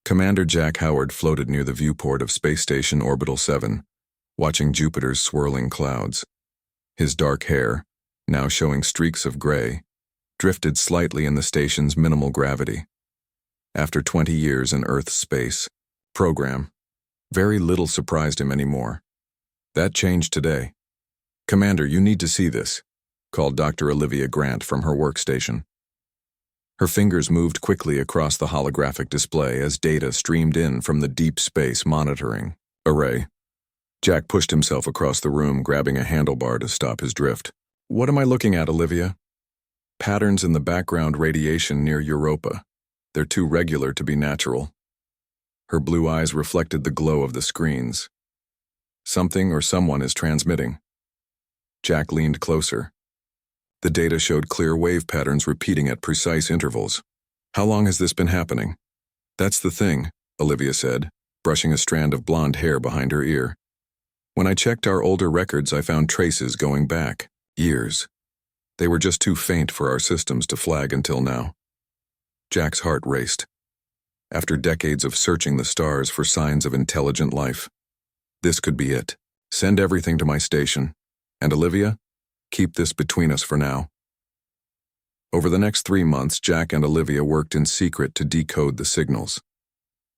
Commander Jack Howard floated near the viewport of Space Station Orbital 7, watching Jupiter's swirling clouds. His dark hair, now showing streaks of gray, drifted slightly in the station's minimal gravity. After 20 years in Earth's space program, very little surprised him anymore. That changed today. "Commander, you need to see this," called Dr. Olivia Grant from her workstation. Her fingers moved quickly across the holographic display as data streamed in from the deep space monitoring array. Jack pushed himself across the room, grabbing a handlebar to stop his drift. "What am I looking at, Olivia?" "Patterns in the background radiation near Europa. They're too regular to be natural." Her blue eyes reflected the glow of the screens. "Something or someone is transmitting." Jack leaned closer. The data showed clear wave patterns repeating at precise intervals. "How long has this been happening?" "That's the thing," Olivia said, brushing a strand of blonde hair behind her ear. "When I checked our older records, I found traces going back years. They were just too faint for our systems to flag until now." Jack's heart raced. After decades of searching the stars for signs of intelligent life, this could be it. "Send everything to my station. And Olivia, keep this between us for now." Over the next 3 months, Jack and Olivia worked in secret to decode the signals.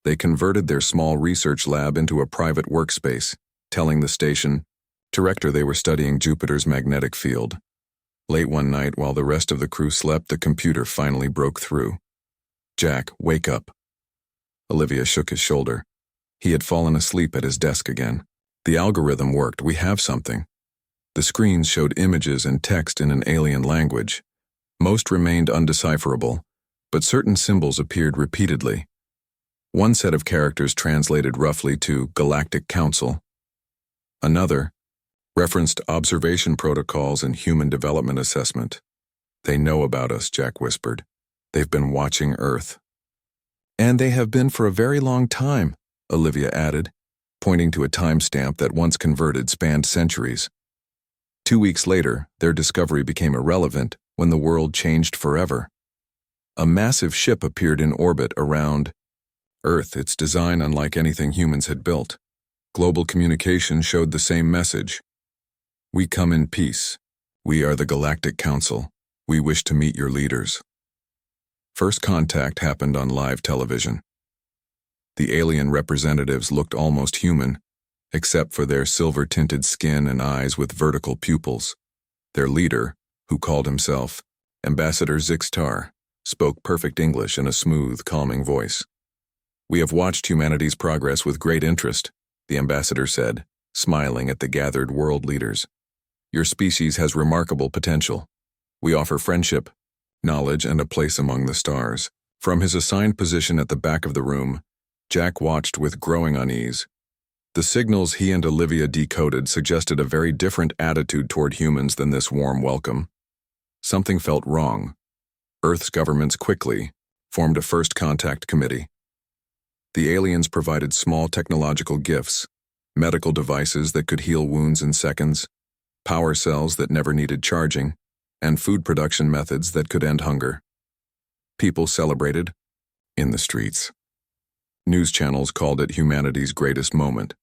They converted their small research lab into a private workspace, telling the station director they were studying Jupiter's magnetic field. Late one night, while the rest of the crew slept, the computer finally broke through. "Jack, wake up." Olivia shook his shoulder. He had fallen asleep at his desk again. "The algorithm worked. We have something." The screens showed images and text in an alien language. Most remained undecipherable, but certain symbols appeared repeatedly. One set of characters translated roughly to Galactic Council. Another referenced observation protocols and human development assessment. "They know about us," Jack whispered. "They've been watching Earth." "And they have been for a very long time," Olivia added, pointing to a timestamp that once converted spanned centuries. 2 weeks later, their discovery became irrelevant when the world changed forever. A massive ship appeared in orbit around Earth, its design unlike anything humans had built. Global communication showed the same message. "We come in peace. We are the Galactic Council. We wish to meet your leaders." First contact happened on live television. The alien representatives looked almost human, except for their silver-tinted skin and eyes with vertical pupils. Their leader, who called himself Ambassador Zixtar, spoke perfect English in a smooth, calming voice. "We have watched humanity's progress with great interest," the ambassador said, smiling at the gathered world leaders. "Your species has remarkable potential. We offer friendship, knowledge, and a place among the stars." From his assigned position at the back of the room, Jack watched with growing unease. The signals he and Olivia decoded suggested a very different attitude toward humans than this warm welcome. Something felt wrong. Earth's governments quickly formed a first contact committee. The aliens provided small technological gifts, medical devices that could heal wounds in seconds, power cells that never needed charging, and food production methods that could end hunger. People celebrated in the streets. News channels called it humanity's greatest moment.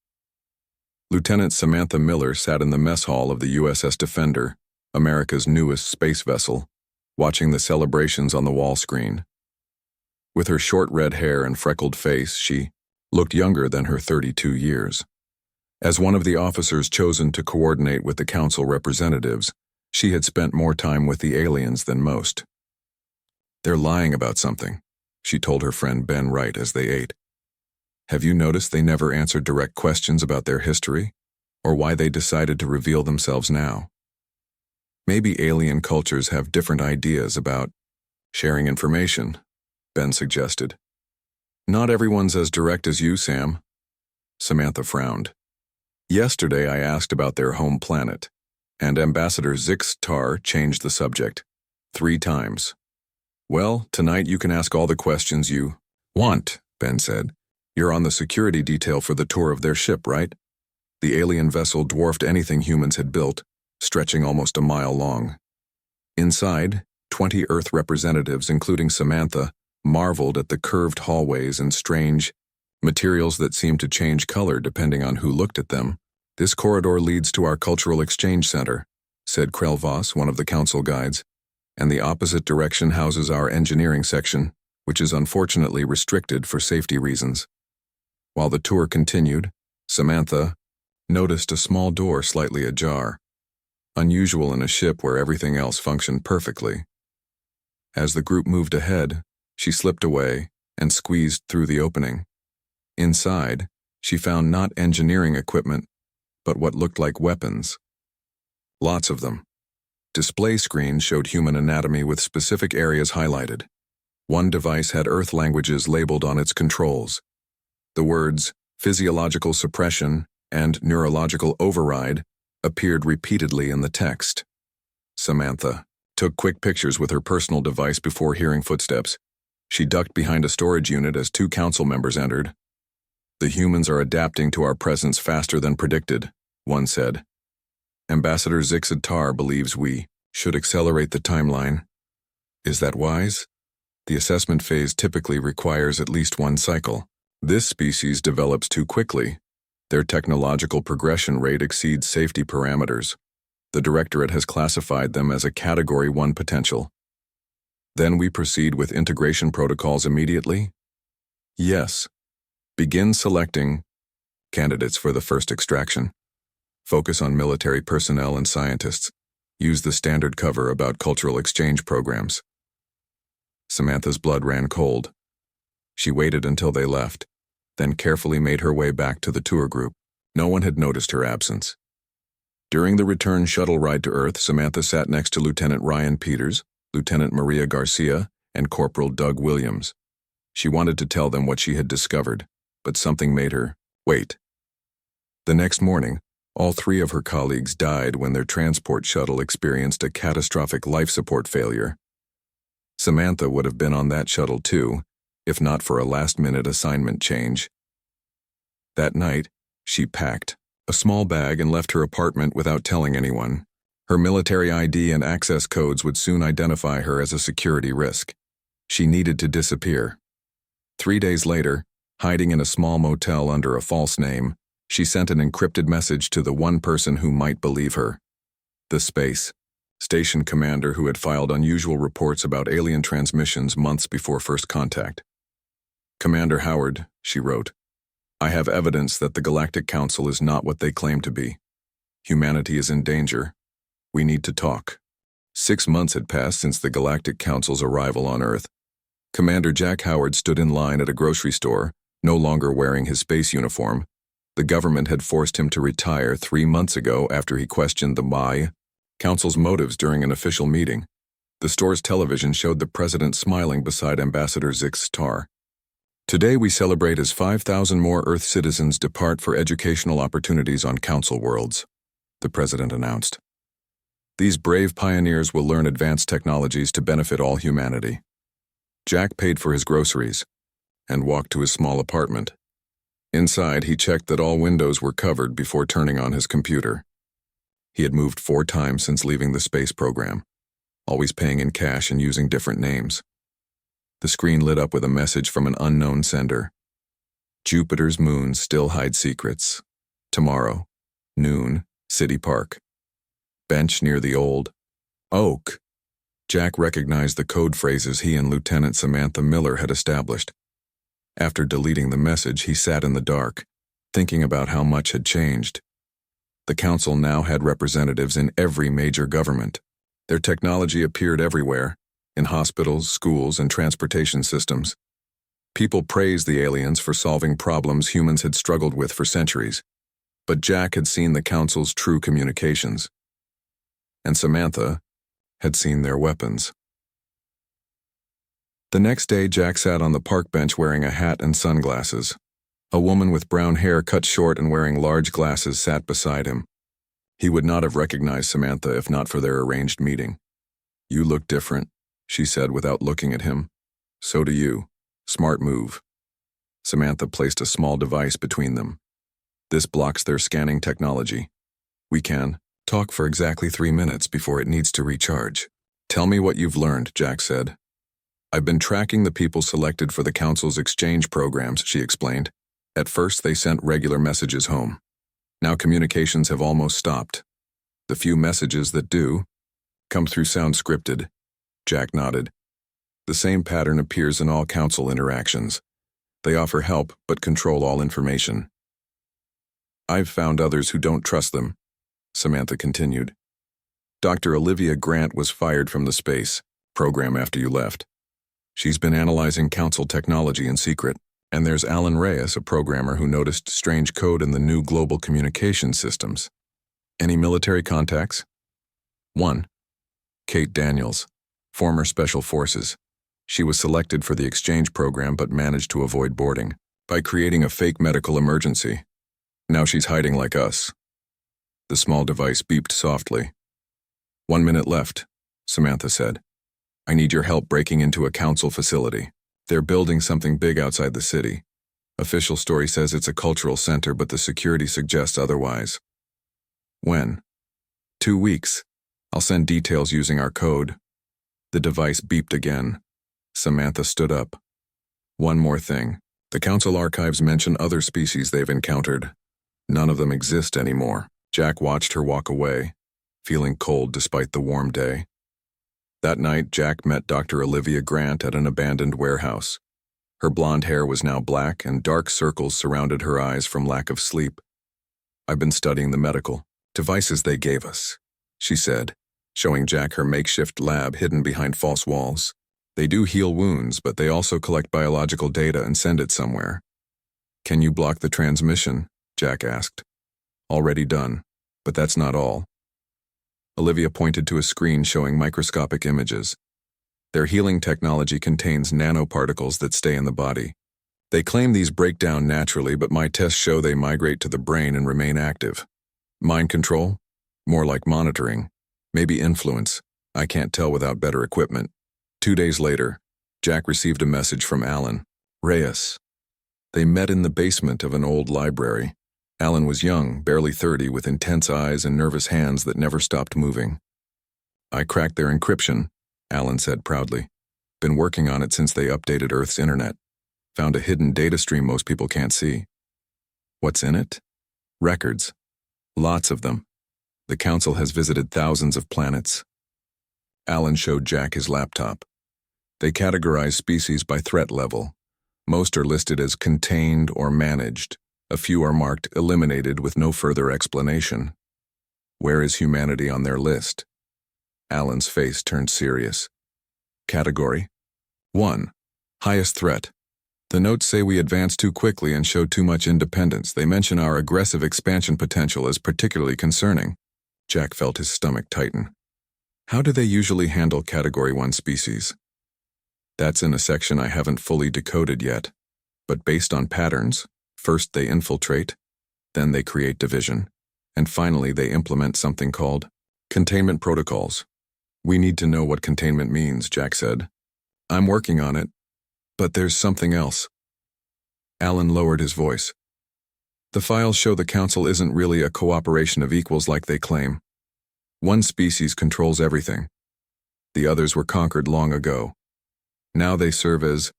Lieutenant Samantha Miller sat in the mess hall of the USS Defender, America's newest space vessel, watching the celebrations on the wall screen. With her short red hair and freckled face, she looked younger than her 32 years. As one of the officers chosen to coordinate with the council representatives, she had spent more time with the aliens than most. "They're lying about something," she told her friend Ben Wright as they ate. "Have you noticed they never answered direct questions about their history, or why they decided to reveal themselves now? Maybe alien cultures have different ideas about sharing information," Ben suggested. "Not everyone's as direct as you, Sam." Samantha frowned. "Yesterday I asked about their home planet, and Ambassador Zixtar changed the subject 3 times. "Well, tonight you can ask all the questions you want," Ben said. "You're on the security detail for the tour of their ship, right?" The alien vessel dwarfed anything humans had built, stretching almost a mile long. Inside, 20 Earth representatives, including Samantha, marveled at the curved hallways and strange materials that seemed to change color depending on who looked at them. "This corridor leads to our Cultural Exchange Center," said Krelvos, one of the council guides, "and the opposite direction houses our engineering section, which is unfortunately restricted for safety reasons." While the tour continued, Samantha noticed a small door slightly ajar, unusual in a ship where everything else functioned perfectly. As the group moved ahead, she slipped away and squeezed through the opening. Inside, she found not engineering equipment, but what looked like weapons. Lots of them. Display screens showed human anatomy with specific areas highlighted. One device had Earth languages labeled on its controls. The words physiological suppression and neurological override appeared repeatedly in the text. Samantha took quick pictures with her personal device before hearing footsteps. She ducked behind a storage unit as 2 council members entered. "The humans are adapting to our presence faster than predicted," one said. "Ambassador Zixid-Tar believes we should accelerate the timeline. Is that wise? The assessment phase typically requires at least 1 cycle. This species develops too quickly. Their technological progression rate exceeds safety parameters. The Directorate has classified them as a Category 1 potential. Then we proceed with integration protocols immediately?" "Yes. Begin selecting candidates for the first extraction. Focus on military personnel and scientists. Use the standard cover about cultural exchange programs." Samantha's blood ran cold. She waited until they left, then carefully made her way back to the tour group. No one had noticed her absence. During the return shuttle ride to Earth, Samantha sat next to Lieutenant Ryan Peters, Lieutenant Maria Garcia, and Corporal Doug Williams. She wanted to tell them what she had discovered, but something made her wait. The next morning, all 3 of her colleagues died when their transport shuttle experienced a catastrophic life support failure. Samantha would have been on that shuttle too, if not for a last-minute assignment change. That night, she packed a small bag and left her apartment without telling anyone. Her military ID and access codes would soon identify her as a security risk. She needed to disappear. 3 days later, hiding in a small motel under a false name, she sent an encrypted message to the one person who might believe her: the space station commander who had filed unusual reports about alien transmissions months before first contact. "Commander Howard," she wrote, "I have evidence that the Galactic Council is not what they claim to be. Humanity is in danger. We need to talk." 6 months had passed since the Galactic Council's arrival on Earth. Commander Jack Howard stood in line at a grocery store, no longer wearing his space uniform. The government had forced him to retire 3 months ago after he questioned the Council's motives during an official meeting. The store's television showed the president smiling beside Ambassador Zixid-Tar. "Today we celebrate as 5,000 more Earth citizens depart for educational opportunities on Council worlds," the president announced. "These brave pioneers will learn advanced technologies to benefit all humanity." Jack paid for his groceries and walked to his small apartment. Inside, he checked that all windows were covered before turning on his computer. He had moved 4 times since leaving the space program, always paying in cash and using different names. The screen lit up with a message from an unknown sender. "Jupiter's moons still hide secrets. Tomorrow, noon, City Park. Bench near the old oak." Jack recognized the code phrases he and Lieutenant Samantha Miller had established. After deleting the message, he sat in the dark, thinking about how much had changed. The council now had representatives in every major government. Their technology appeared everywhere, in hospitals, schools, and transportation systems. People praised the aliens for solving problems humans had struggled with for centuries. But Jack had seen the council's true communications. And Samantha had seen their weapons. The next day, Jack sat on the park bench wearing a hat and sunglasses. A woman with brown hair cut short and wearing large glasses sat beside him. He would not have recognized Samantha if not for their arranged meeting. "You look different," she said without looking at him. "So do you. Smart move." Samantha placed a small device between them. "This blocks their scanning technology. We can talk for exactly 3 minutes before it needs to recharge." "Tell me what you've learned," Jack said. I've been tracking the people selected for the council's exchange programs, she explained. At first, they sent regular messages home. Now communications have almost stopped. The few messages that do come through sound scripted. Jack nodded. The same pattern appears in all council interactions. They offer help, but control all information. I've found others who don't trust them, Samantha continued. Dr. Olivia Grant was fired from the space program after you left. She's been analyzing council technology in secret. And there's Alan Reyes, a programmer who noticed strange code in the new global communication systems. Any military contacts? 1. Kate Daniels, former Special Forces. She was selected for the exchange program but managed to avoid boarding by creating a fake medical emergency. Now she's hiding like us. The small device beeped softly. 1 minute left, Samantha said. I need your help breaking into a council facility. They're building something big outside the city. Official story says it's a cultural center, but the security suggests otherwise. When? 2 weeks. I'll send details using our code. The device beeped again. Samantha stood up. One more thing. The council archives mention other species they've encountered. None of them exist anymore. Jack watched her walk away, feeling cold despite the warm day. That night, Jack met Dr. Olivia Grant at an abandoned warehouse. Her blonde hair was now black, and dark circles surrounded her eyes from lack of sleep. I've been studying the medical devices they gave us, she said, showing Jack her makeshift lab hidden behind false walls. They do heal wounds, but they also collect biological data and send it somewhere. Can you block the transmission? Jack asked. Already done, but that's not all. Olivia pointed to a screen showing microscopic images. Their healing technology contains nanoparticles that stay in the body. They claim these break down naturally, but my tests show they migrate to the brain and remain active. Mind control? More like monitoring. Maybe influence. I can't tell without better equipment. 2 days later, Jack received a message from Alan Reyes. They met in the basement of an old library. Alan was young, barely 30, with intense eyes and nervous hands that never stopped moving. I cracked their encryption, Alan said proudly. Been working on it since they updated Earth's internet. Found a hidden data stream most people can't see. What's in it? Records. Lots of them. The council has visited thousands of planets. Alan showed Jack his laptop. They categorize species by threat level. Most are listed as contained or managed. A few are marked eliminated with no further explanation. Where is humanity on their list? Alan's face turned serious. Category 1. Highest threat. The notes say we advance too quickly and show too much independence. They mention our aggressive expansion potential as particularly concerning. Jack felt his stomach tighten. How do they usually handle Category 1 species? That's in a section I haven't fully decoded yet. But based on patterns, first they infiltrate, then they create division, and finally they implement something called containment protocols. We need to know what containment means, Jack said. I'm working on it, but there's something else. Alan lowered his voice. The files show the council isn't really a cooperation of equals like they claim. One species controls everything. The others were conquered long ago. Now they serve as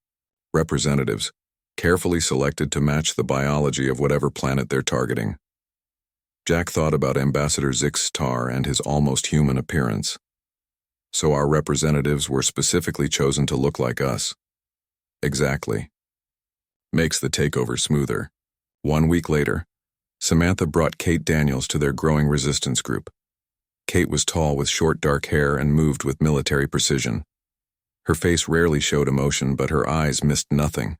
representatives, carefully selected to match the biology of whatever planet they're targeting. Jack thought about Ambassador Zix-Tar and his almost human appearance. So our representatives were specifically chosen to look like us. Exactly. Makes the takeover smoother. 1 week later, Samantha brought Kate Daniels to their growing resistance group. Kate was tall with short dark hair and moved with military precision. Her face rarely showed emotion, but her eyes missed nothing.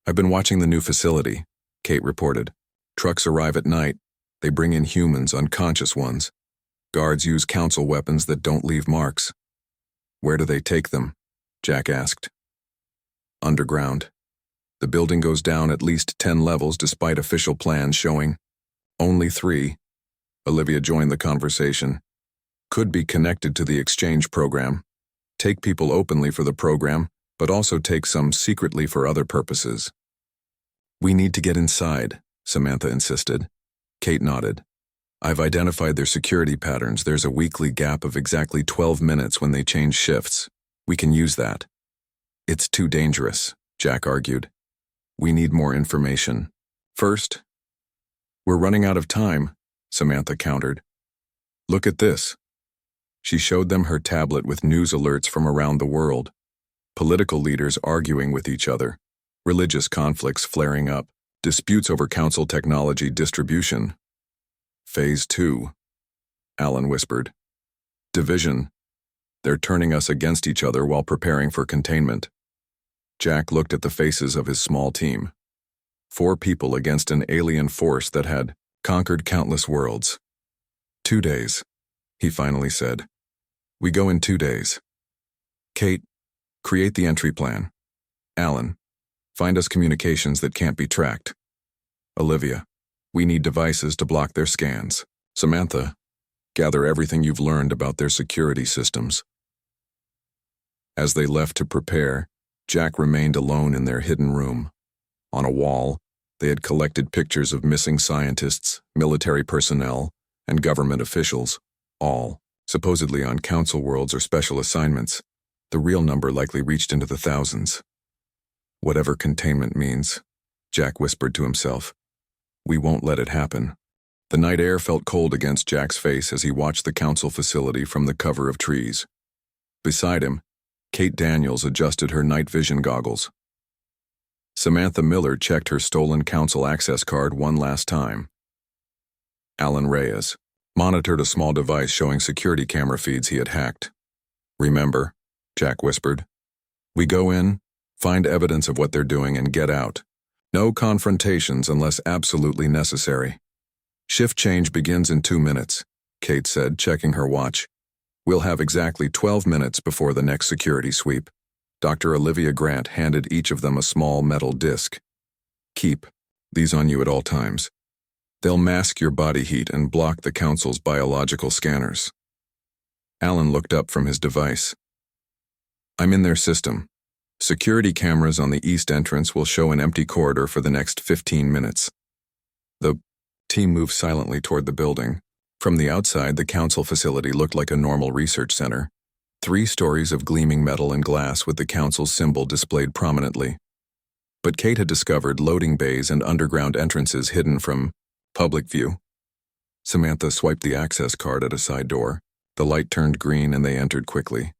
I've been watching the new facility, Kate reported. Trucks arrive at night. They bring in humans, unconscious ones. Guards use council weapons that don't leave marks. Where do they take them? Jack asked. Underground. The building goes down at least 10 levels despite official plans showing only 3. Olivia joined the conversation. Could be connected to the exchange program. Take people openly for the program, but also take some secretly for other purposes. We need to get inside, Samantha insisted. Kate nodded. I've identified their security patterns. There's a weekly gap of exactly 12 minutes when they change shifts. We can use that. It's too dangerous, Jack argued. We need more information. First, we're running out of time, Samantha countered. Look at this. She showed them her tablet with news alerts from around the world. Political leaders arguing with each other, religious conflicts flaring up, disputes over council technology distribution. Phase 2, Alan whispered. Division. They're turning us against each other while preparing for containment. Jack looked at the faces of his small team. 4 people against an alien force that had conquered countless worlds. 2 days, he finally said. We go in 2 days. Kate, create the entry plan. Alan, find us communications that can't be tracked. Olivia, we need devices to block their scans. Samantha, gather everything you've learned about their security systems. As they left to prepare, Jack remained alone in their hidden room. On a wall, they had collected pictures of missing scientists, military personnel, and government officials, all supposedly on council worlds or special assignments. The real number likely reached into the thousands. Whatever containment means, Jack whispered to himself. We won't let it happen. The night air felt cold against Jack's face as he watched the council facility from the cover of trees. Beside him, Kate Daniels adjusted her night vision goggles. Samantha Miller checked her stolen council access card one last time. Alan Reyes monitored a small device showing security camera feeds he had hacked. Remember, Jack whispered, we go in, find evidence of what they're doing, and get out. No confrontations unless absolutely necessary. Shift change begins in 2 minutes, Kate said, checking her watch. We'll have exactly 12 minutes before the next security sweep. Dr. Olivia Grant handed each of them a small metal disc. Keep these on you at all times. They'll mask your body heat and block the council's biological scanners. Alan looked up from his device. I'm in their system. Security cameras on the east entrance will show an empty corridor for the next 15 minutes. The team moved silently toward the building. From the outside, the council facility looked like a normal research center. 3 stories of gleaming metal and glass with the council's symbol displayed prominently. But Kate had discovered loading bays and underground entrances hidden from public view. Samantha swiped the access card at a side door. The light turned green and they entered quickly.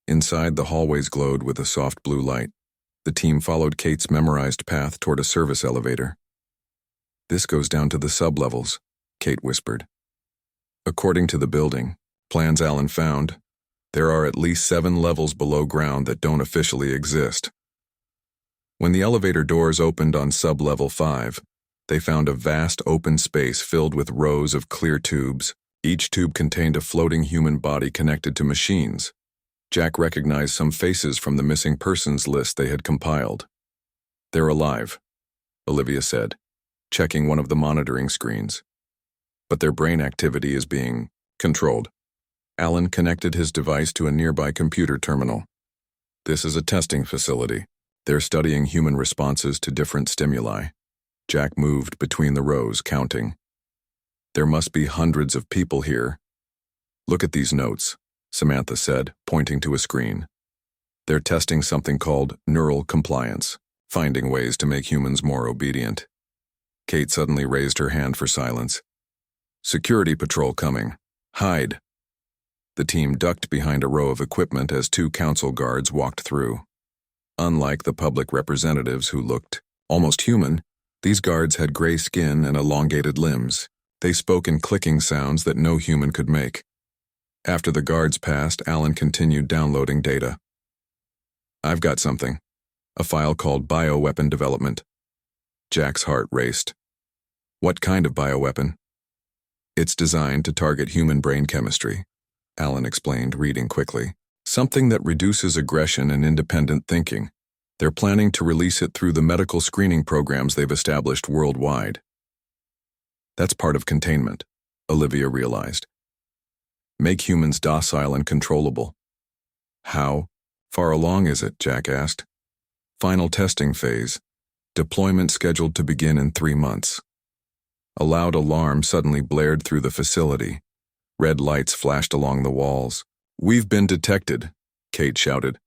Inside, the hallways glowed with a soft blue light. The team followed Kate's memorized path toward a service elevator. This goes down to the sublevels, Kate whispered. According to the building plans Alan found, there are at least 7 levels below ground that don't officially exist. When the elevator doors opened on sub-level 5, they found a vast open space filled with rows of clear tubes. Each tube contained a floating human body connected to machines. Jack recognized some faces from the missing persons list they had compiled. They're alive, Olivia said, checking one of the monitoring screens. But their brain activity is being controlled. Alan connected his device to a nearby computer terminal. This is a testing facility. They're studying human responses to different stimuli. Jack moved between the rows, counting. There must be hundreds of people here. Look at these notes, Samantha said, pointing to a screen. They're testing something called neural compliance, finding ways to make humans more obedient. Kate suddenly raised her hand for silence. Security patrol coming. Hide. The team ducked behind a row of equipment as 2 council guards walked through. Unlike the public representatives who looked almost human, these guards had gray skin and elongated limbs. They spoke in clicking sounds that no human could make. After the guards passed, Alan continued downloading data. I've got something. A file called Bioweapon Development. Jack's heart raced. What kind of bioweapon? It's designed to target human brain chemistry, Alan explained, reading quickly. Something that reduces aggression and independent thinking. They're planning to release it through the medical screening programs they've established worldwide. That's part of containment, Olivia realized. Make humans docile and controllable. How far along is it? Jack asked. Final testing phase. Deployment scheduled to begin in 3 months. A loud alarm suddenly blared through the facility. Red lights flashed along the walls. We've been detected, Kate shouted.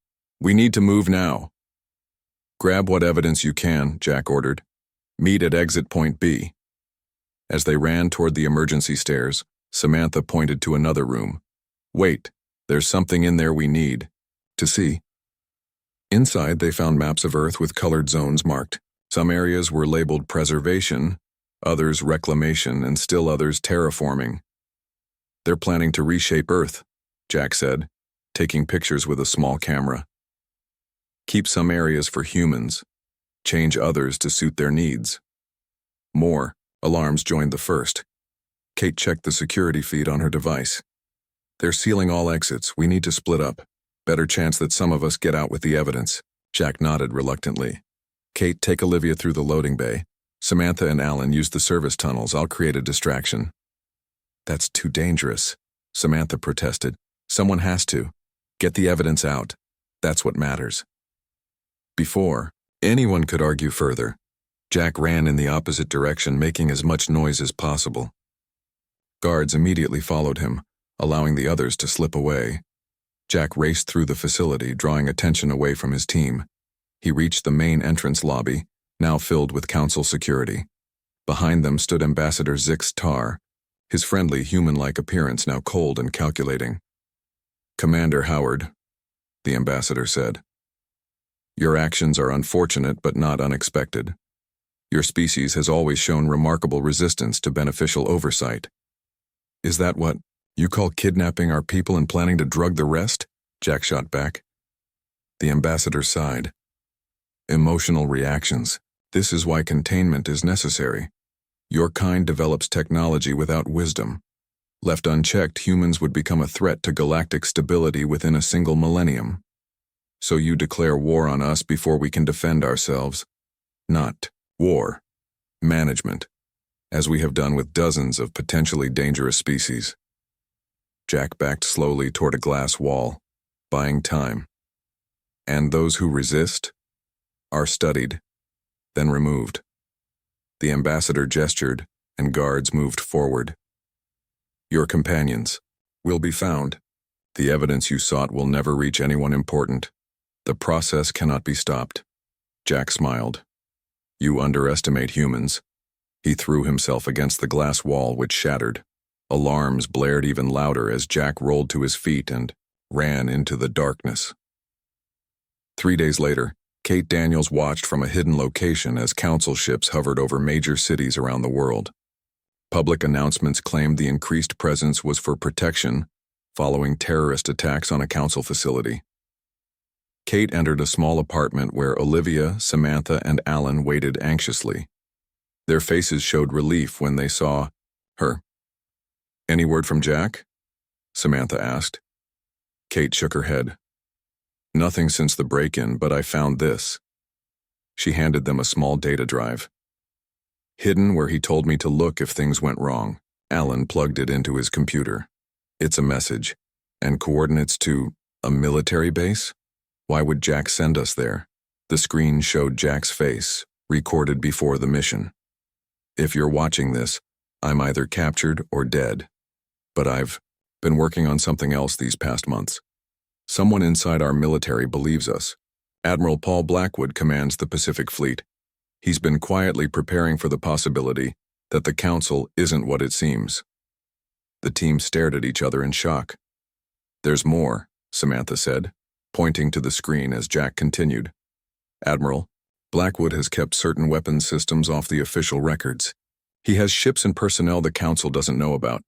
We need to move now. Grab what evidence you can, Jack ordered. Meet at exit point B. As they ran toward the emergency stairs, Samantha pointed to another room. Wait, there's something in there we need to see. Inside, they found maps of Earth with colored zones marked. Some areas were labeled preservation, others reclamation, and still others terraforming. They're planning to reshape Earth, Jack said, taking pictures with a small camera. Keep some areas for humans, change others to suit their needs. More alarms joined the first. Kate checked the security feed on her device. They're sealing all exits. We need to split up. Better chance that some of us get out with the evidence. Jack nodded reluctantly. Kate, take Olivia through the loading bay. Samantha and Alan use the service tunnels. I'll create a distraction. That's too dangerous, Samantha protested. Someone has to. Get the evidence out. That's what matters. Before anyone could argue further, Jack ran in the opposite direction, making as much noise as possible. Guards immediately followed him, allowing the others to slip away. Jack raced through the facility, drawing attention away from his team. He reached the main entrance lobby, now filled with council security. Behind them stood Ambassador Zix Tar, his friendly, human-like appearance now cold and calculating. Commander Howard, the ambassador said. Your actions are unfortunate but not unexpected. Your species has always shown remarkable resistance to beneficial oversight. Is that what you call kidnapping our people and planning to drug the rest? Jack shot back. The ambassador sighed. Emotional reactions. This is why containment is necessary. Your kind develops technology without wisdom. Left unchecked, humans would become a threat to galactic stability within a single millennium. So you declare war on us before we can defend ourselves. Not war. Management. As we have done with dozens of potentially dangerous species. Jack backed slowly toward a glass wall, buying time. And those who resist are studied, then removed. The ambassador gestured, and guards moved forward. Your companions will be found. The evidence you sought will never reach anyone important. The process cannot be stopped. Jack smiled. You underestimate humans. He threw himself against the glass wall, which shattered. Alarms blared even louder as Jack rolled to his feet and ran into the darkness. 3 days later, Kate Daniels watched from a hidden location as council ships hovered over major cities around the world. Public announcements claimed the increased presence was for protection following terrorist attacks on a council facility. Kate entered a small apartment where Olivia, Samantha, and Alan waited anxiously. Their faces showed relief when they saw her. Any word from Jack? Samantha asked. Kate shook her head. Nothing since the break-in, but I found this. She handed them a small data drive. Hidden where he told me to look if things went wrong. Alan plugged it into his computer. It's a message, and coordinates to a military base? Why would Jack send us there? The screen showed Jack's face, recorded before the mission. If you're watching this, I'm either captured or dead. But I've been working on something else these past months. Someone inside our military believes us. Admiral Paul Blackwood commands the Pacific Fleet. He's been quietly preparing for the possibility that the Council isn't what it seems. The team stared at each other in shock. There's more, Samantha said, pointing to the screen as Jack continued. Admiral, Blackwood has kept certain weapons systems off the official records. He has ships and personnel the Council doesn't know about.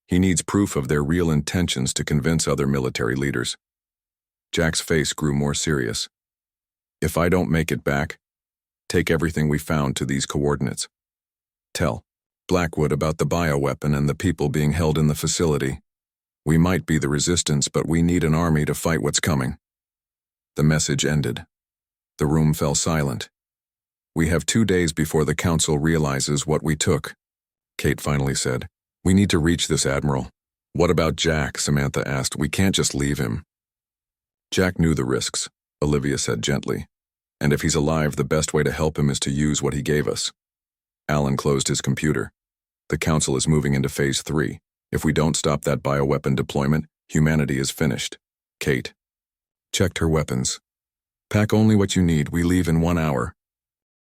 He needs proof of their real intentions to convince other military leaders. Jack's face grew more serious. If I don't make it back, take everything we found to these coordinates. Tell Blackwood about the bioweapon and the people being held in the facility. We might be the resistance, but we need an army to fight what's coming. The message ended. The room fell silent. We have 2 days before the Council realizes what we took, Kate finally said. We need to reach this admiral. What about Jack? Samantha asked. We can't just leave him. Jack knew the risks, Olivia said gently. And if he's alive, the best way to help him is to use what he gave us. Alan closed his computer. The Council is moving into Phase 3. If we don't stop that bioweapon deployment, humanity is finished. Kate checked her weapons. Pack only what you need. We leave in 1 hour.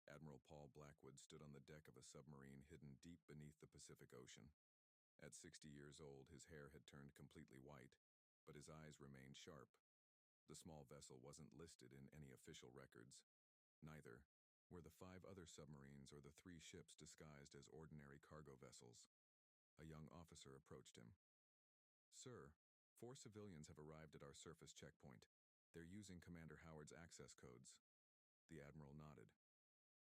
Admiral Paul Blackwood stood on the deck of a submarine hidden deep beneath the Pacific Ocean. At 60 years old, his hair had turned completely white, but his eyes remained sharp. The small vessel wasn't listed in any official records. Neither were the 5 other submarines or the 3 ships disguised as ordinary cargo vessels. A young officer approached him. "Sir, 4 civilians have arrived at our surface checkpoint. They're using Commander Howard's access codes." The admiral nodded.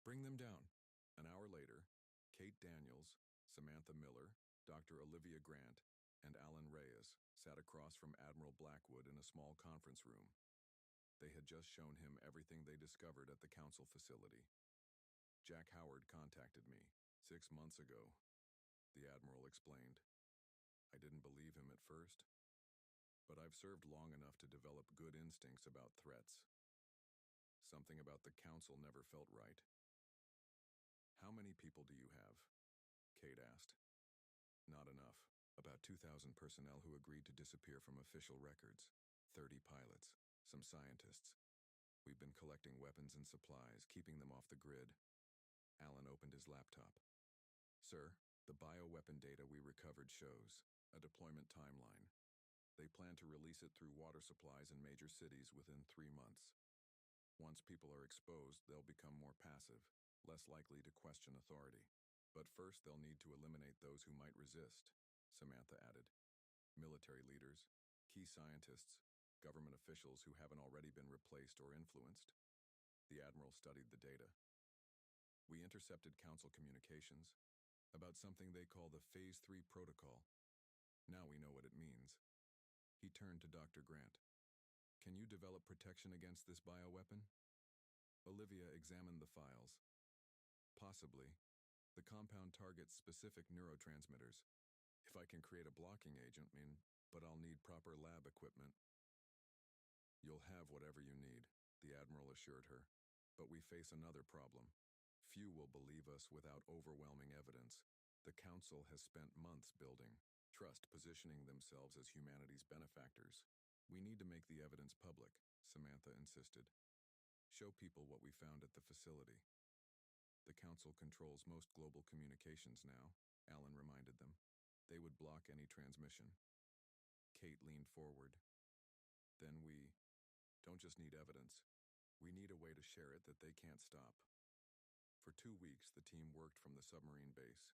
"Bring them down." An hour later, Kate Daniels, Samantha Miller, Dr. Olivia Grant, and Alan Reyes sat across from Admiral Blackwood in a small conference room. They had just shown him everything they discovered at the council facility. "Jack Howard contacted me 6 months ago," the admiral explained. "I didn't believe him at first, but I've served long enough to develop good instincts about threats. Something about the council never felt right." "How many people do you have?" Kate asked. "Not enough. About 2,000 personnel who agreed to disappear from official records. 30 pilots, some scientists. We've been collecting weapons and supplies, keeping them off the grid." Alan opened his laptop. "Sir, the bioweapon data we recovered shows a deployment timeline. They plan to release it through water supplies in major cities within 3 months. Once people are exposed, they'll become more passive, less likely to question authority. But first they'll need to eliminate those who might resist," Samantha added. "Military leaders, key scientists, government officials who haven't already been replaced or influenced." The admiral studied the data. "We intercepted council communications about something they call the Phase 3 protocol. Now we know what it means." He turned to Dr. Grant. "Can you develop protection against this bioweapon?" Olivia examined the files. "Possibly. The compound targets specific neurotransmitters. If I can create a blocking agent, but I'll need proper lab equipment." "You'll have whatever you need," the admiral assured her. "But we face another problem. Few will believe us without overwhelming evidence. The council has spent months building trust, positioning themselves as humanity's benefactors. We need to make the evidence public," Samantha insisted. "Show people what we found at the facility." "The council controls most global communications now," Alan reminded them. "They would block any transmission." Kate leaned forward. "Then we don't just need evidence. We need a way to share it that they can't stop." For 2 weeks, the team worked from the submarine base.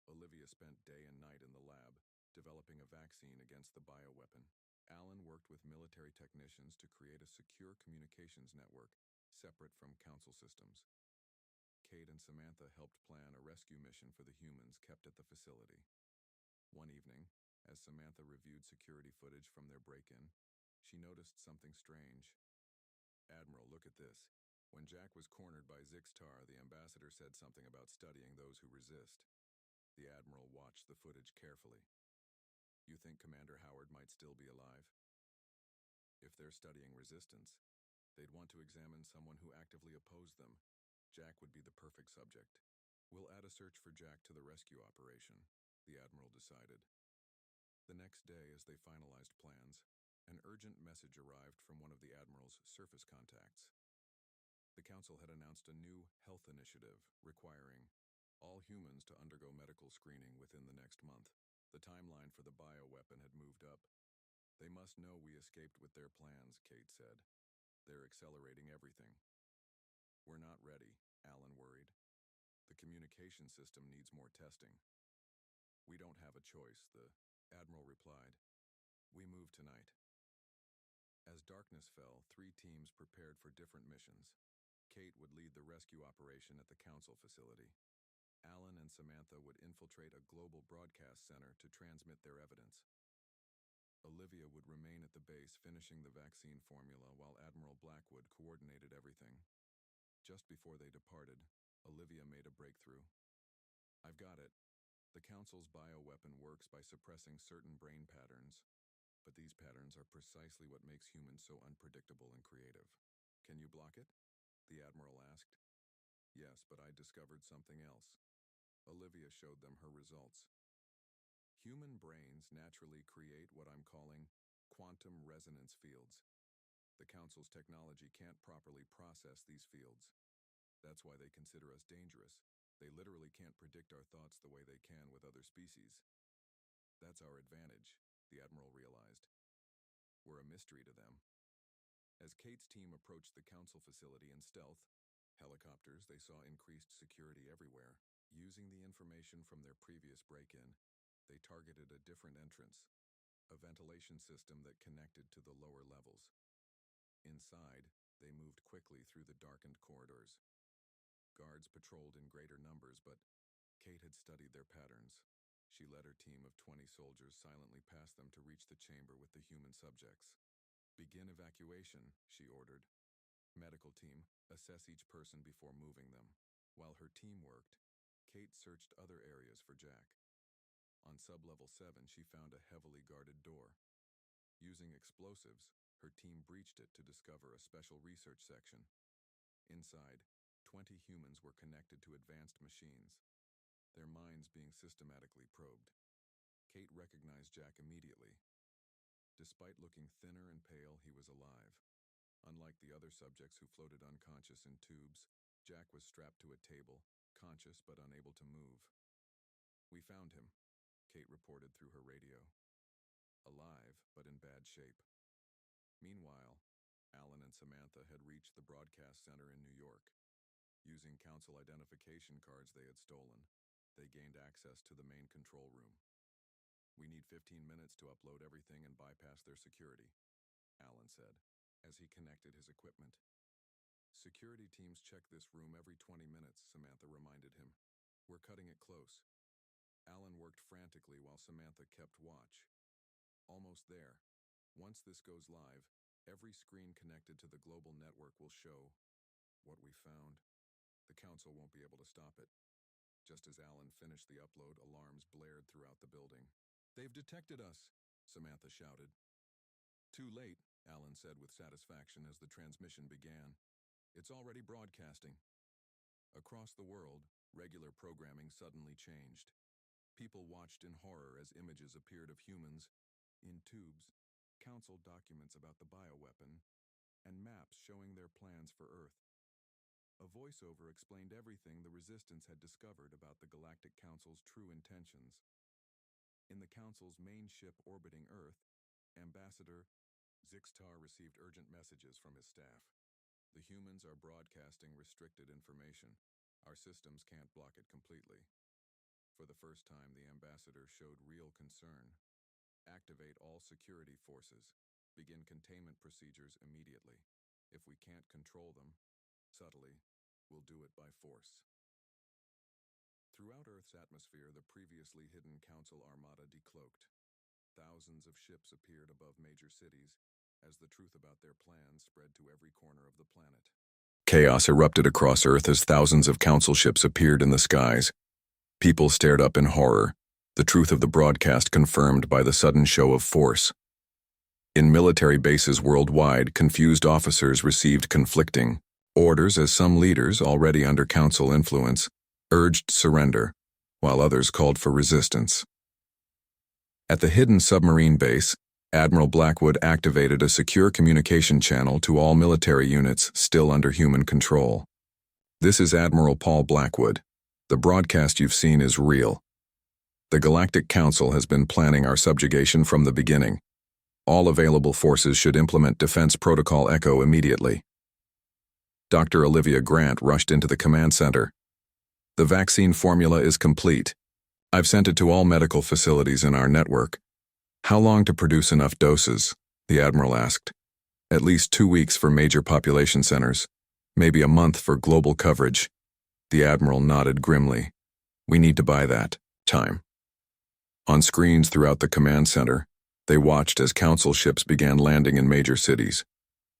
Olivia spent day and night in the lab, developing a vaccine against the bioweapon. Alan worked with military technicians to create a secure communications network, separate from council systems. Kate and Samantha helped plan a rescue mission for the humans kept at the facility. One evening, as Samantha reviewed security footage from their break-in, she noticed something strange. "Admiral, look at this. When Jack was cornered by Zixtar, the ambassador said something about studying those who resist." The admiral watched the footage carefully. "You think Commander Howard might still be alive?" "If they're studying resistance, they'd want to examine someone who actively opposed them. Jack would be the perfect subject. We'll add a search for Jack to the rescue operation," the admiral decided. The next day, as they finalized plans, an urgent message arrived from one of the admiral's surface contacts. The council had announced a new health initiative requiring all humans to undergo medical screening within the next month. The timeline for the bioweapon had moved up. "They must know we escaped with their plans," Kate said. "They're accelerating everything." "We're not ready," Alan worried. "The communication system needs more testing." "We don't have a choice," the admiral replied. "We move tonight." As darkness fell, 3 teams prepared for different missions. Kate would lead the rescue operation at the council facility. Alan and Samantha would infiltrate a global broadcast center to transmit their evidence. Olivia would remain at the base finishing the vaccine formula while Admiral Blackwood coordinated everything. Just before they departed, Olivia made a breakthrough. "I've got it. The council's bioweapon works by suppressing certain brain patterns, but these patterns are precisely what makes humans so unpredictable and creative." "Can you block it?" the admiral asked. "Yes, but I discovered something else." Olivia showed them her results. "Human brains naturally create what I'm calling quantum resonance fields. The Council's technology can't properly process these fields. That's why they consider us dangerous. They literally can't predict our thoughts the way they can with other species. That's our advantage, the Admiral realized. We're a mystery to them. As Kate's team approached the Council facility in stealth, helicopters, they saw increased security everywhere. Using the information from their previous break-in, they targeted a different entrance, a ventilation system that connected to the lower levels. Inside, they moved quickly through the darkened corridors. Guards patrolled in greater numbers, but Kate had studied their patterns. She led her team of 20 soldiers silently past them to reach the chamber with the human subjects. "Begin evacuation," she ordered. "Medical team, assess each person before moving them." While her team worked, Kate searched other areas for Jack. On sub-level 7, she found a heavily guarded door. Using explosives, her team breached it to discover a special research section. Inside, 20 humans were connected to advanced machines, their minds being systematically probed. Kate recognized Jack immediately. Despite looking thinner and pale, he was alive. Unlike the other subjects who floated unconscious in tubes, Jack was strapped to a table, conscious but unable to move. "We found him," Kate reported through her radio. "Alive, but in bad shape." Meanwhile, Alan and Samantha had reached the broadcast center in New York. Using Council identification cards they had stolen, they gained access to the main control room. "We need 15 minutes to upload everything and bypass their security," Alan said, as he connected his equipment. "Security teams check this room every 20 minutes, Samantha reminded him. "We're cutting it close." Alan worked frantically while Samantha kept watch. "Almost there. Once this goes live, every screen connected to the global network will show what we found. The Council won't be able to stop it." Just as Alan finished the upload, alarms blared throughout the building. "They've detected us," Samantha shouted. "Too late," Alan said with satisfaction as the transmission began. "It's already broadcasting." Across the world, regular programming suddenly changed. People watched in horror as images appeared of humans in tubes, Council documents about the bioweapon, and maps showing their plans for Earth. A voiceover explained everything the Resistance had discovered about the Galactic Council's true intentions. In the Council's main ship orbiting Earth, Ambassador Zixtar received urgent messages from his staff. "The humans are broadcasting restricted information. Our systems can't block it completely." For the first time, the ambassador showed real concern. "Activate all security forces. Begin containment procedures immediately. If we can't control them, subtly, we'll do it by force." Throughout Earth's atmosphere, the previously hidden Council armada decloaked. Thousands of ships appeared above major cities as the truth about their plans spread to every corner of the planet. Chaos erupted across Earth as thousands of Council ships appeared in the skies. People stared up in horror, the truth of the broadcast confirmed by the sudden show of force. In military bases worldwide, confused officers received conflicting orders as some leaders, already under Council influence, urged surrender, while others called for resistance. At the hidden submarine base, Admiral Blackwood activated a secure communication channel to all military units still under human control. "This is Admiral Paul Blackwood. The broadcast you've seen is real. The Galactic Council has been planning our subjugation from the beginning. All available forces should implement Defense Protocol Echo immediately." Dr. Olivia Grant rushed into the command center. "The vaccine formula is complete. I've sent it to all medical facilities in our network." "How long to produce enough doses?" the Admiral asked. "At least 2 weeks for major population centers. Maybe a month for global coverage." The Admiral nodded grimly. "We need to buy that time." On screens throughout the command center, they watched as Council ships began landing in major cities.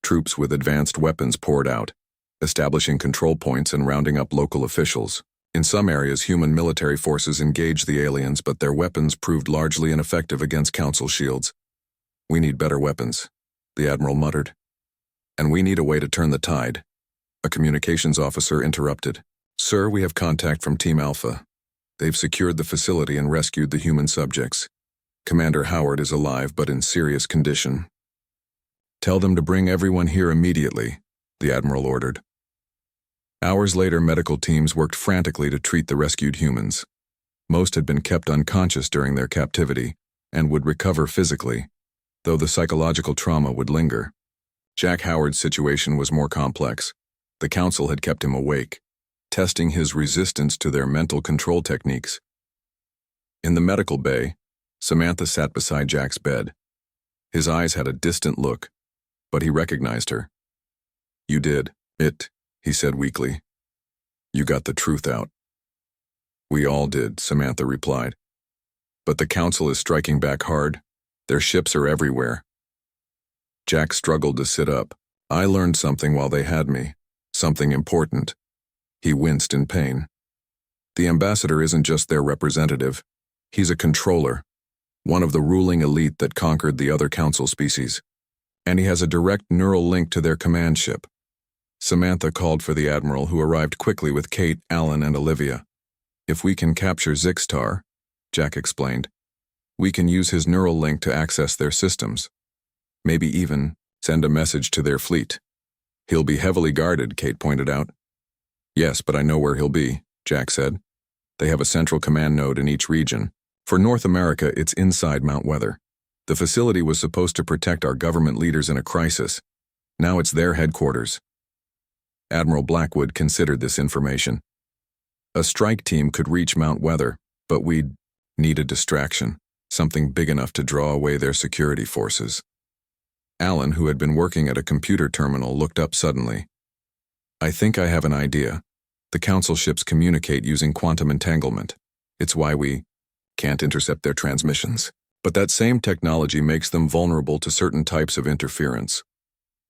Troops with advanced weapons poured out, establishing control points and rounding up local officials. In some areas, human military forces engaged the aliens, but their weapons proved largely ineffective against Council shields. "We need better weapons," the Admiral muttered. "And we need a way to turn the tide." A communications officer interrupted. "Sir, we have contact from Team Alpha. They've secured the facility and rescued the human subjects. Commander Howard is alive but in serious condition." Tell them to bring everyone here immediately, the Admiral ordered. Hours later, medical teams worked frantically to treat the rescued humans. Most had been kept unconscious during their captivity and would recover physically, though the psychological trauma would linger. Jack Howard's situation was more complex. The Council had kept him awake, testing his resistance to their mental control techniques. In the medical bay, Samantha sat beside Jack's bed. His eyes had a distant look, but he recognized her. "You did it," he said weakly. "You got the truth out." "We all did," Samantha replied. "But the Council is striking back hard. Their ships are everywhere." Jack struggled to sit up. "I learned something while they had me. Something important." He winced in pain. "The ambassador isn't just their representative. He's a controller, one of the ruling elite that conquered the other Council species. And he has a direct neural link to their command ship." Samantha called for the Admiral, who arrived quickly with Kate, Alan, and Olivia. "If we can capture Zixtar," Jack explained, "we can use his neural link to access their systems. Maybe even send a message to their fleet." "He'll be heavily guarded," Kate pointed out. "Yes, but I know where he'll be," Jack said. "They have a central command node in each region. For North America, it's inside Mount Weather. The facility was supposed to protect our government leaders in a crisis. Now it's their headquarters." Admiral Blackwood considered this information. "A strike team could reach Mount Weather, but we'd need a distraction, something big enough to draw away their security forces." Alan, who had been working at a computer terminal, looked up suddenly. "I think I have an idea. The Council ships communicate using quantum entanglement. It's why we can't intercept their transmissions. But that same technology makes them vulnerable to certain types of interference."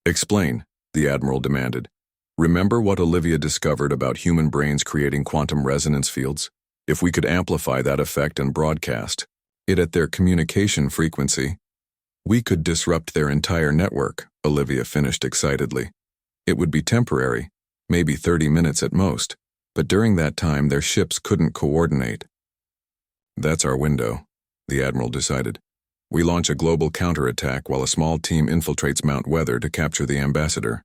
"Explain," the Admiral demanded. "Remember what Olivia discovered about human brains creating quantum resonance fields? If we could amplify that effect and broadcast it at their communication frequency, we could disrupt their entire network," Olivia finished excitedly. "It would be temporary, maybe 30 minutes at most, but during that time their ships couldn't coordinate." "That's our window," the Admiral decided. "We launch a global counterattack while a small team infiltrates Mount Weather to capture the ambassador."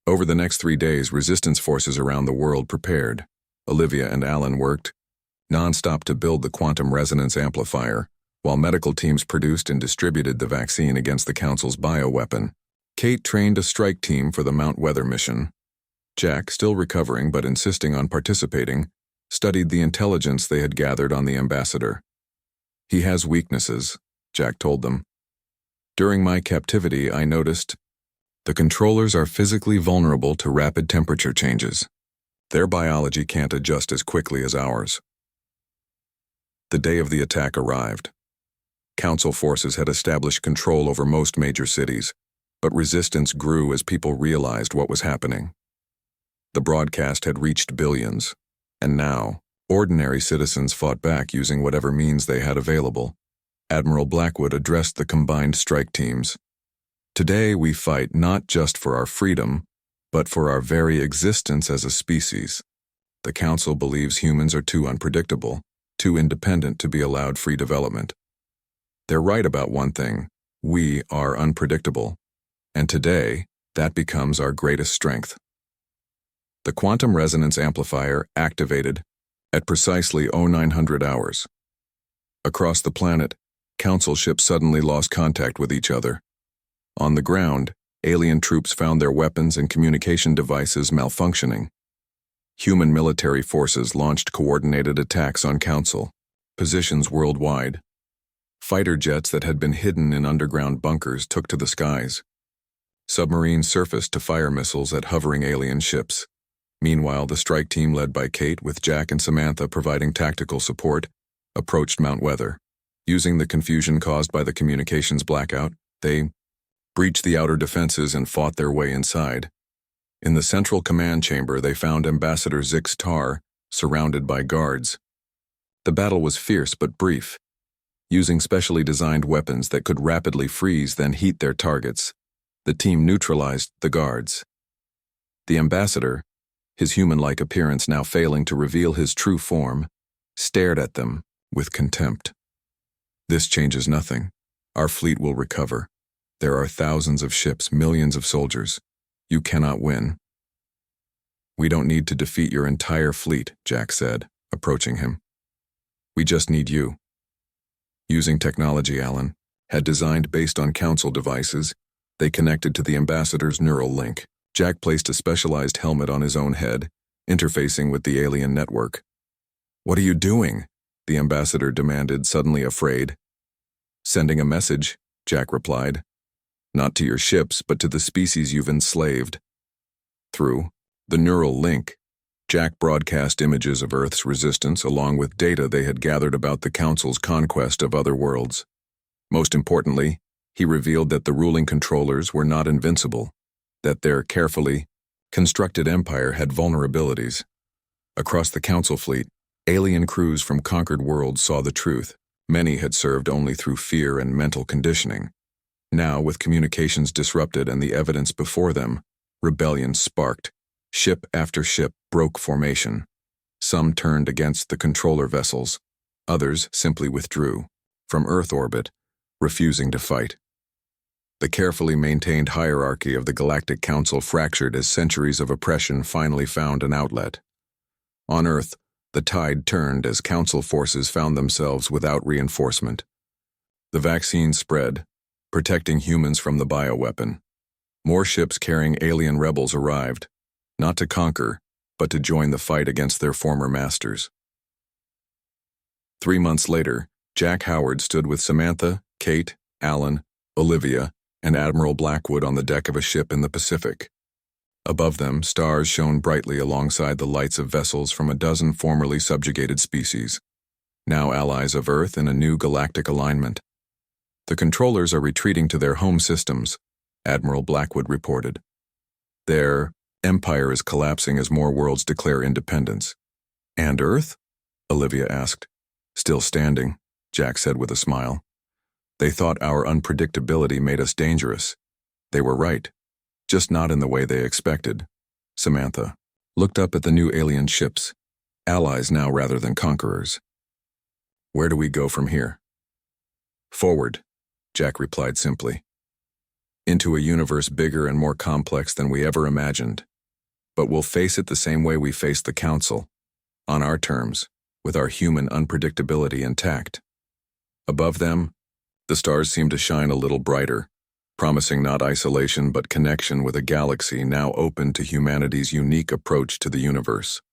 Over the next 3 days, resistance forces around the world prepared. Olivia and Alan worked non-stop to build the quantum resonance amplifier, while medical teams produced and distributed the vaccine against the Council's bioweapon. Kate trained a strike team for the Mount Weather mission. Jack, still recovering but insisting on participating, studied the intelligence they had gathered on the ambassador. "He has weaknesses," Jack told them. "During my captivity, I noticed the controllers are physically vulnerable to rapid temperature changes. Their biology can't adjust as quickly as ours." The day of the attack arrived. Council forces had established control over most major cities, but resistance grew as people realized what was happening. The broadcast had reached billions, and now, ordinary citizens fought back using whatever means they had available. Admiral Blackwood addressed the combined strike teams. "Today we fight not just for our freedom, but for our very existence as a species. The Council believes humans are too unpredictable, too independent to be allowed free development. They're right about one thing: we are unpredictable. And today, that becomes our greatest strength." The quantum resonance amplifier activated at precisely 0900 hours. Across the planet, Council ships suddenly lost contact with each other. On the ground, alien troops found their weapons and communication devices malfunctioning. Human military forces launched coordinated attacks on Council positions worldwide. Fighter jets that had been hidden in underground bunkers took to the skies. Submarines surfaced to fire missiles at hovering alien ships. Meanwhile, the strike team led by Kate, with Jack and Samantha providing tactical support, approached Mount Weather. Using the confusion caused by the communications blackout, they breached the outer defenses and fought their way inside. In the central command chamber, they found Ambassador Zixtar surrounded by guards. The battle was fierce but brief. Using specially designed weapons that could rapidly freeze then heat their targets, the team neutralized the guards. The ambassador, his human-like appearance now failing to reveal his true form, stared at them with contempt. "This changes nothing. Our fleet will recover. There are thousands of ships, millions of soldiers. You cannot win. We don't need to defeat your entire fleet, Jack said, approaching him. We just need you. Using technology Alan had designed based on Council devices, they connected to the ambassador's neural link. Jack placed a specialized helmet on his own head, interfacing with the alien network. What are you doing? The ambassador demanded, suddenly afraid. Sending a message, Jack replied. Not to your ships, but to the species you've enslaved. Through the neural link, Jack broadcast images of Earth's resistance along with data they had gathered about the Council's conquest of other worlds. Most importantly, he revealed that the ruling controllers were not invincible, that their carefully constructed empire had vulnerabilities. Across the Council fleet, alien crews from conquered worlds saw the truth. Many had served only through fear and mental conditioning. Now, with communications disrupted and the evidence before them, rebellion sparked. Ship after ship broke formation. Some turned against the controller vessels. Others simply withdrew from Earth orbit, refusing to fight. The carefully maintained hierarchy of the Galactic Council fractured as centuries of oppression finally found an outlet. On Earth, the tide turned as Council forces found themselves without reinforcement. The vaccine spread, protecting humans from the bioweapon. More ships carrying alien rebels arrived, not to conquer, but to join the fight against their former masters. 3 months later, Jack Howard stood with Samantha, Kate, Alan, Olivia, and Admiral Blackwood on the deck of a ship in the Pacific. Above them, stars shone brightly alongside the lights of vessels from a dozen formerly subjugated species, now allies of Earth in a new galactic alignment. The controllers are retreating to their home systems, Admiral Blackwood reported. Their empire is collapsing as more worlds declare independence. And Earth? Olivia asked. Still standing, Jack said with a smile. They thought our unpredictability made us dangerous. They were right, just not in the way they expected. Samantha looked up at the new alien ships, allies now rather than conquerors. Where do we go from here? Forward, Jack replied simply. Into a universe bigger and more complex than we ever imagined. But we'll face it the same way we faced the Council, on our terms, with our human unpredictability intact. Above them, the stars seemed to shine a little brighter, promising not isolation but connection with a galaxy now open to humanity's unique approach to the universe.